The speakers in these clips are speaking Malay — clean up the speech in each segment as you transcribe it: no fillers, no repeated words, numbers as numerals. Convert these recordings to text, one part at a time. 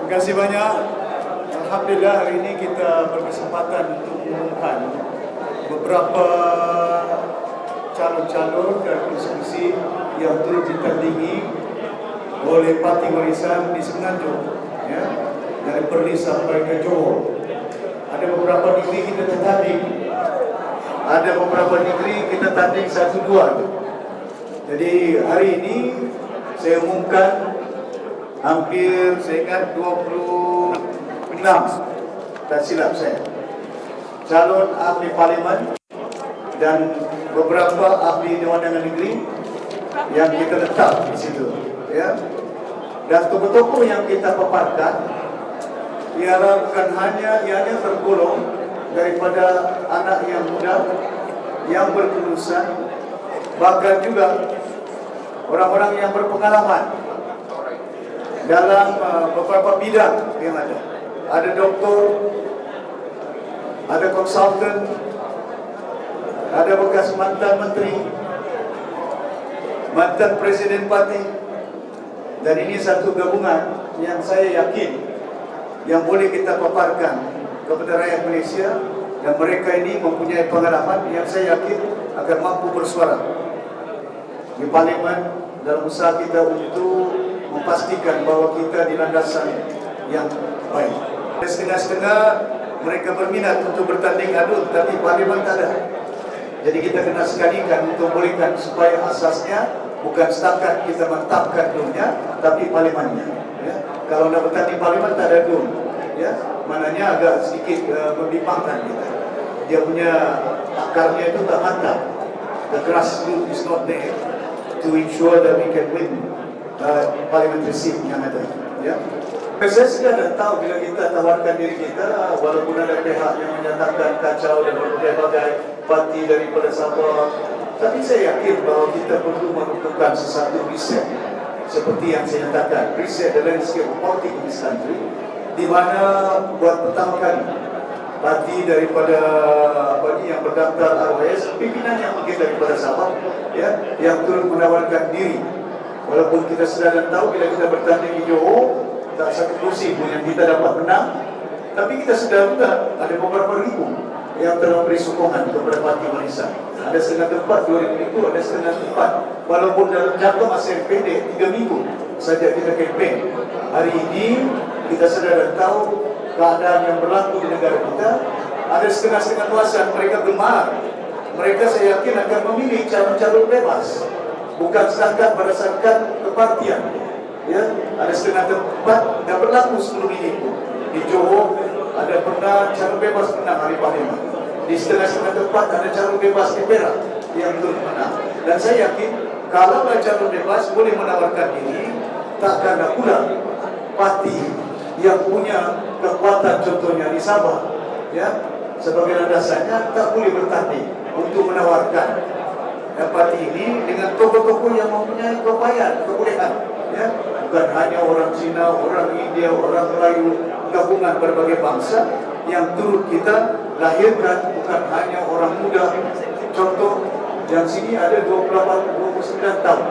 Terima kasih banyak. Alhamdulillah hari ini kita berkesempatan untuk mengumumkan beberapa calon-calon dan konstitusi yang turut ditandingi oleh Parti Warisan di Semenanjung, ya, dari Perlis sampai ke Johor. Ada beberapa negeri kita tanding, ada beberapa negeri kita tanding 1-2. Jadi hari ini saya umumkan hampir saya ingat 26, tak silap saya, calon ahli parlimen dan beberapa ahli Dewan Undangan Negeri yang kita letak di situ, ya. Dan tokoh-tokoh yang kita paparkan ialah bukan hanya tergolong daripada anak yang muda yang berkelulusan, bahkan juga orang-orang yang berpengalaman dalam beberapa bidang yang ada. Ada doktor, ada konsultan, ada bekas mantan menteri, mantan presiden parti, dan ini satu gabungan yang saya yakin yang boleh kita paparkan kepada rakyat Malaysia, dan mereka ini mempunyai pengalaman yang saya yakin akan mampu bersuara di parlimen dalam usaha kita untuk memastikan bahawa kita di landasan yang baik. Setengah-setengah mereka berminat untuk bertanding adu, tapi parlimen tak ada. Jadi kita kena sekalikan untuk bolehkan supaya asasnya bukan setakat kita mantapkan dunia, tapi parlimennya. Ya. Kalau nak bertanding parlimen tak ada dun, ya, maknanya agak sedikit membimbangkan kita. Dia punya akarnya itu tak mantap. The grassroots is not there to ensure that we can win parliamentary seat yang ada. Ya. Saya sudah dah tahu bila kita tawarkan diri kita, walaupun ada pihak yang menyatakan kacau dan berbagai parti daripada Sabah, tapi saya yakin bahawa kita perlu melakukan sesuatu riset seperti yang saya nyatakan, riset the landscape of politics in this country, di mana buat pertama kali parti daripada yang berdaftar RWS, pimpinan yang mungkin daripada Sabah, ya, yang turut menawarkan diri. Walaupun kita sudah dan tahu bila kita bertanding di Johor, tak satu kursi pun yang kita dapat menang, tapi kita sudah juga ada beberapa ribu yang telah memberi sokongan kepada Parti Warisan. Ada setengah tempat 2,000, ada setengah tempat walaupun dalam jangka masa yang pendek 3 minggu saja kita kempen. Hari ini kita sudah dan tahu keadaan yang berlaku di negara kita. Ada setengah-setengah kawasan mereka gemar, mereka saya yakin akan memilih calon-calon bebas, bukan setakat berdasarkan kepartian. Ya, ada setengah tempat yang berlaku sebelum ini. Di Johor ada pernah calon bebas menang hari parlimen. Di setengah-setengah tempat ada calon bebas di Perak yang turut menang. Dan saya yakin kalau calon bebas boleh menawarkan diri, takkan ada pula parti yang punya kekuatan, contohnya di Sabah, ya, sebagai landasannya tak boleh bertanding untuk menawarkan parti ini dengan tokoh-tokoh yang mempunyai kebolehan, ya, bukan hanya orang Cina, orang India, orang Melayu, gabungan berbagai bangsa yang turut kita lahirkan, bukan hanya orang muda. Contoh yang sini ada 29 tahun,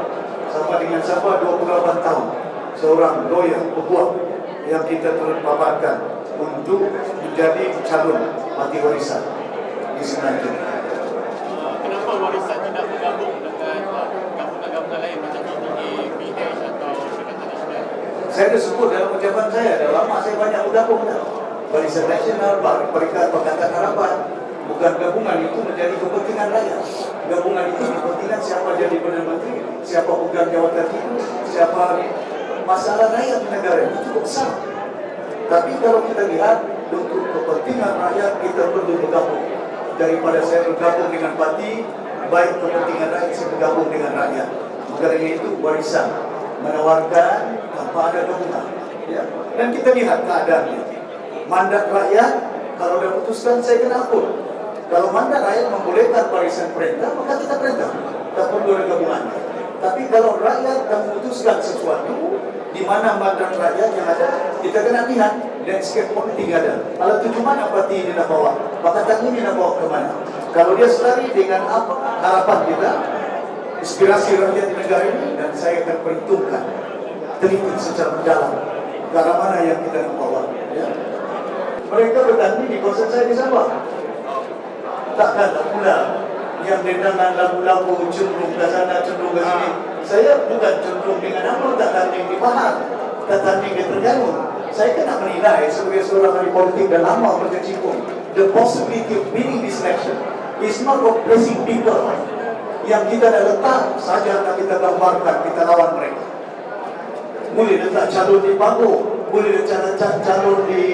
sama dengan Sabah 28 tahun, seorang lawyer peguam yang kita turut paparkan untuk menjadi calon Parti Warisan di Semenanjung. Kenapa Warisan tidak bergabung dengan gabungan-gabungan lain macam PH atau Pakatan Nasional? Saya dah sebut dalam ucapan saya, dah lama saya banyak bergabung dah. Barisan Nasional, Perikatan Pakatan Harapan. Bukan gabungan itu menjadi kepentingan rakyat. Gabungan itu kepentingan siapa jadi Perdana Menteri, siapa pegang jawatan itu, siapa masalah rakyat di negara itu cukup besar. Tapi kalau kita lihat untuk kepentingan rakyat, kita perlu bergabung. Daripada saya bergabung dengan parti, baik kepentingan rakyat, saya bergabung dengan rakyat. Maka dari itu Warisan menawarkan tanpa ada gabungan, ya. Dan kita lihat keadaannya. Mandat rakyat kalau dah putuskan, saya kena ampun. Kalau mandat rakyat membolehkan Warisan perintah, maka kita perintah, tak perlu ada gabungan. Tapi kalau rakyat dah memutuskan sesuatu di mana mandat rakyat yang ada, kita kena lihat landscape politik ada. Kalau tuju mana parti ini nak bawa, Pakatan ini nak bawa ke mana. Kalau dia selari dengan apa harapan kita, aspirasi rakyat di negara ini, dan saya akan perhitungkan teliti secara mendalam ke arah mana yang kita nak bawa. Ya. Mereka bertanding di kawasan saya di Sabah. Takkan tak pula yang dengan lagu-lagu cenderung ke sana, cenderung ke sini. Saya bukan cenderung dengan apa tak tanding di Pahang, tak tanding di Terengganu. Saya kena menilai sebagai seorang ahli politik dan lama berkecimpung. The possibility of winning this election is not of placing people yang kita dah letak saja nak kita gambarkan, kita lawan mereka. Boleh letak calon di Pagoh, boleh letak calon di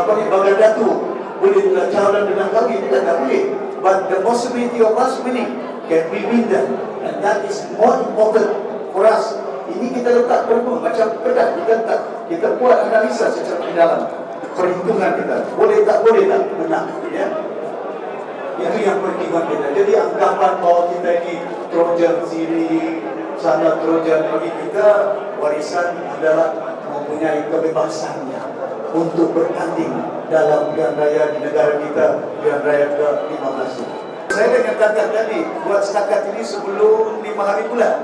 Baghdadu, boleh letak calon di Langkawi, kita tak boleh. But the possibility of us winning, can we win them? And that is more important for us. Ini kita letak berapa macam pedas, kita letak, kita buat analisa secara mendalam, perhitungan kita, boleh tak menang, ya. Itu yang perhitungan kita. Jadi anggapan bahawa kita ini Trojan sini, sana Trojan bagi kita, warisan adalah mempunyai kebebasannya untuk bertanding dalam pilihan raya di negara kita, pilihan raya ke-15. Saya dah nyatakan tadi, buat setakat ini sebelum 5 hari bulan,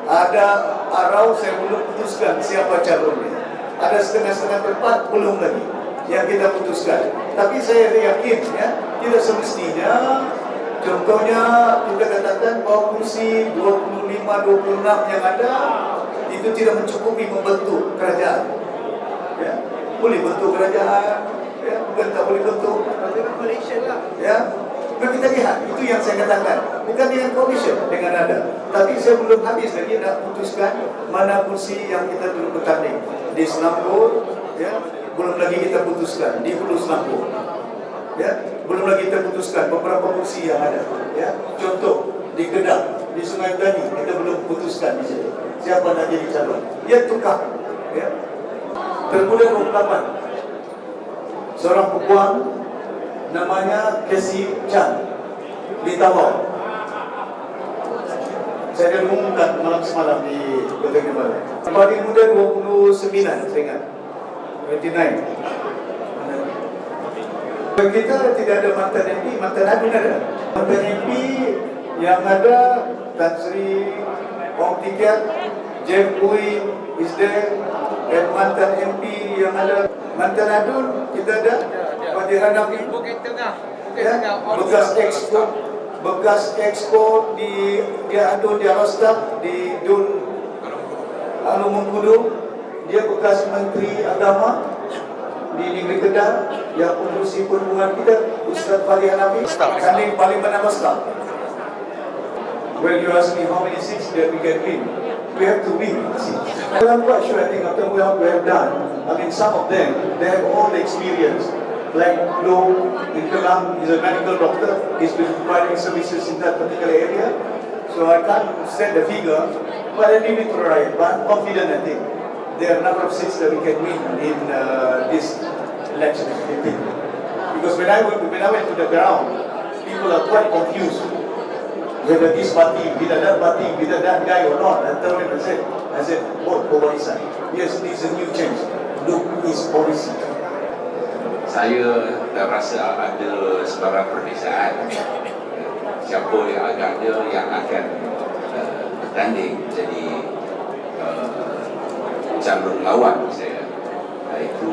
ada arau saya belum putuskan siapa calonnya. Ada setengah-setengah tempat belum lagi yang kita putuskan. Tapi saya yakin ya, tidak semestinya contohnya kita katakan bahawa kursi 25-26 yang ada itu tidak mencukupi membentuk kerajaan. Ya, boleh bentuk kerajaan, ya, bukan tak boleh bentuk coalition lah. Ya. Nah, kita lihat, itu yang saya katakan. Bukan dengan coalition, dengan ada. Tapi saya belum habis lagi nak putuskan mana kursi yang kita duduk bertanding. Di Selangor, ya, belum lagi kita putuskan. Di Hulu Selangor, ya, belum lagi kita putuskan beberapa kursi yang ada. Ya, contoh di Kedah, di Sungai Petani, kita belum putuskan di sini. Siapa nak jadi calon? Ya, tukar. Ya. Termula ungkapan seorang perempuan namanya Casey Chan di Tawau. Saya dah umumkan malam semalam di Kota Kinabalu. Paling muda 29, saya ingat 29. Kita tidak ada mantan MP, mantan Adun ada. Mantan MP yang ada Tan Sri Ong Tikiat, Jeff Bui is there, dan mantan MP yang ada mantan Adun kita ada Fadil Hanafi, bekas ekspor di Adun, di Arostak, di Dun Anu Mengkudu. Dia bekas Menteri Agama di Negeri Kedah yang pengurusi perhubungan kita, Ustaz Fadil Hanafi, kanding Parlimen Arostak. Well, you ask me how many seats that we can win. We have to win. Well, I'm quite sure, I think after what we have done, I mean, some of them, they have all the experience. Like Loh in Kelang, he's a medical doctor. He's been providing services in that particular area. So I can't set the figure, but I leave it to right. But I'm confident, I think. There are a number of seats that we can win in this election. Because when I went to the ground, people are quite confused. Whether this party, whether that party, whether that guy or not. I told him, I said, vote for Warisan. Yes, this is a new change. Look, his policy. Saya terasa ada sebarang perbezaan. Siapa yang agaknya yang akan bertanding jadi calon lawan saya, itu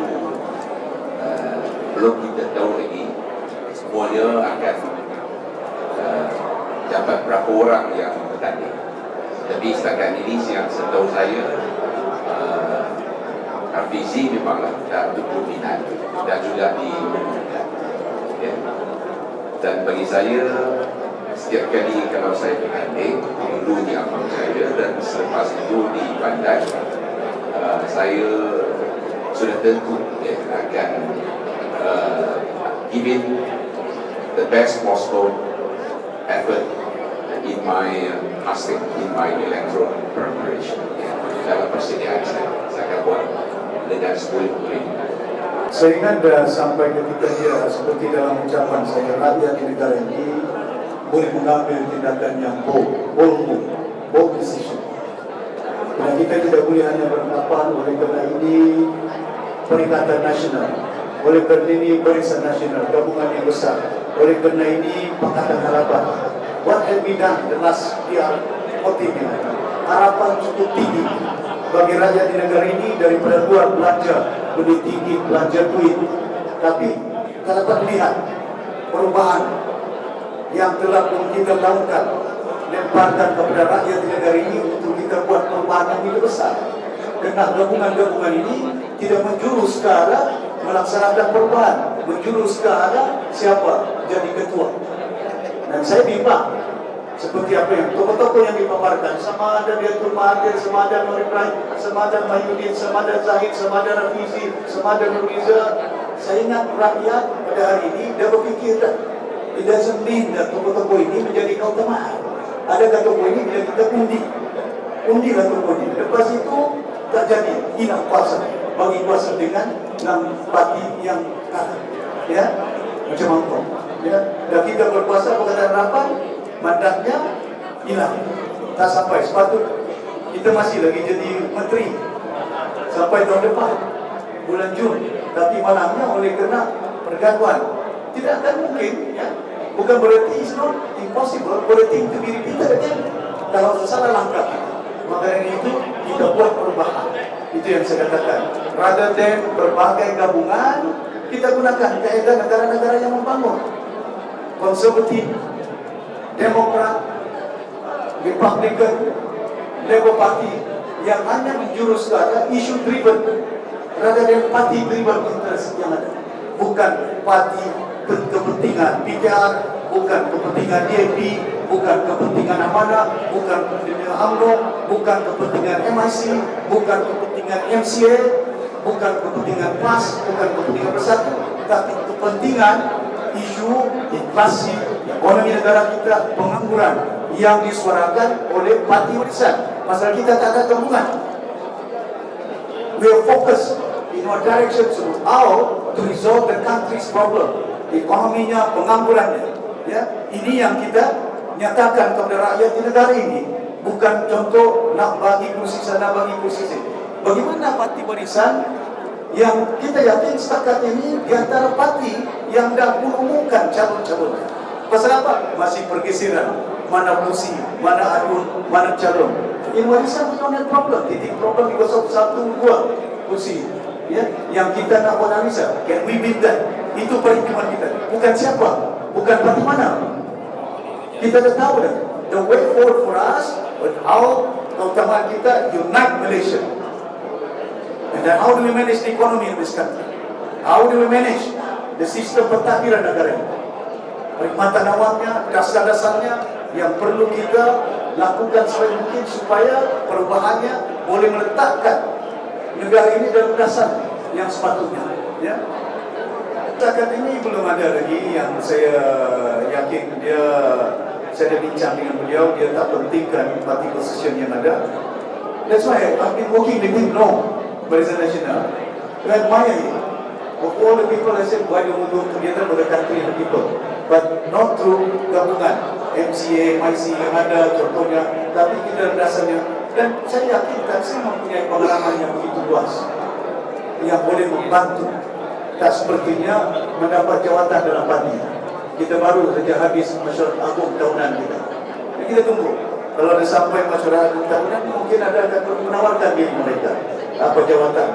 belum kita tahu lagi. Semuanya akan dapat berapa orang yang bertanding. Tapi setakat ini yang setahu saya, Hafizi memanglah dah berminat dan juga diumumkan. Ya. Dan bagi saya, setiap kali kalau saya bertanding, dulu di abang saya dan selepas itu di Bandar, saya sudah tentu akan giving the best possible effort in my casting, in my electoral preparation. Dalam persediaan saya akan buat dengan sepuluh-puluh. Saya ingat sampai ketika dia seperti dalam ucapan saya, rakyat di negara ini boleh mengambil tindakan yang bold decision. Dan kita tidak boleh hanya beranggapan oleh kerana ini Perikatan Nasional, oleh kerana ini Barisan Nasional, gabungan yang besar, oleh kerana ini Pakatan Harapan. What have we done the last year? Harapan cukup tinggi. bagi rakyat di negara ini daripada luar belanja lebih tinggi belanja duit. Tapi kita dapat lihat perubahan yang telah pun kita lakukan, lemparkan kepada rakyat di negara ini untuk kita buat perubahan yang lebih besar. Kerana gabungan-gabungan ini tidak menjurus ke arah melaksanakan perubahan, menjurus ke arah siapa jadi ketua. Dan saya bimbang seperti apa yang tokoh-tokoh yang dipaparkan, sama ada dia Tun Mahathir, sama ada Nur Ibrahim, sama ada Mahyudin, sama ada Zahid, sama ada Rafizi, sama ada Nuriza. Saya ingat rakyat pada hari ini dia berfikir dah, it doesn't mean that tokoh-tokoh ini menjadi keutamaan. Adakah tokoh ini bila kita undilah tokoh ini. Lepas itu tak jadi, hilang kuasa, bagi kuasa dengan 6 parti yang kalah, ya, macam Hongkong, ya. Dan kita berkuasa berkaitan rapat, mandatnya hilang, tak sampai. Sepatut kita masih lagi jadi menteri sampai tahun depan bulan Jun, tapi malangnya oleh kerana pergaduhan tidak akan mungkin, ya. Bukan berarti it's not impossible, berarti itu be repeated again kalau salah langkah. Maka dari itu kita buat perubahan. Itu yang saya katakan, rather than berbagai gabungan, kita gunakan kaedah negara-negara yang membangun. Konservatif, Demokrat, Republican, Labour Party yang hanya menjurus ke arah isu driven rather than party driven interest yang ada. Bukan parti kepentingan PKR, bukan kepentingan DAP, bukan kepentingan Amanah, bukan kepentingan UMNO, bukan kepentingan MIC, bukan kepentingan MCA, bukan kepentingan PAS, bukan kepentingan Bersatu, tapi kepentingan isu inflasi, ekonomi negara kita, pengangguran yang disuarakan oleh parti warisan. Pasal kita tak ada gabungan. We are focused in one direction to how to resolve the country's problem, ekonominya, penganggurannya. Ya, ini yang kita nyatakan kepada rakyat di negara ini. Bukan contoh nak bagi kursi sana, bagi kursi sini. Bagaimana parti warisan yang kita yakin setakat ini di antara parti yang dah mengumumkan calon-calonnya. Pasal apa? Masih pergeseran. Mana kursi, mana adun, mana calon. In warisan we don't have problem. Titik problem because of 1-2 kursi. Ya, yang kita nak buat analisa. Can we beat that? Itu perhitungan kita. Bukan siapa, bukan parti mana. Kita dah tahu dah. The way forward for us, but how keutamaan kita unite Malaysia. And then how do we manage the economy in this country? How do we manage the system pentadbiran negara ini? Perkhidmatan awamnya, dasar-dasarnya yang perlu kita lakukan sebaik mungkin supaya perubahannya boleh meletakkan negara ini dalam dasar yang sepatutnya. Ya. Setakat ini belum ada lagi yang saya yakin saya dah bincang dengan beliau, dia tak pentingkan party position yang ada. That's why I've been working with him long, Barisan Nasional. I admire him. Of all the people, I said, why don't we go together with the country and the people? But not through gabungan, MCA, MIC yang ada contohnya, tapi kita dasarnya. Dan saya yakin Tan Sri mempunyai pengalaman yang begitu luas, yang boleh membantu. Tak sepertinya mendapat jawatan dalam parti. Kita baru saja habis mesyuarat agung tahunan kita. Jadi kita tunggu. Kalau ada sampai mesyuarat agung tahunan, mungkin ada akan menawarkan diri mereka apa jawatan.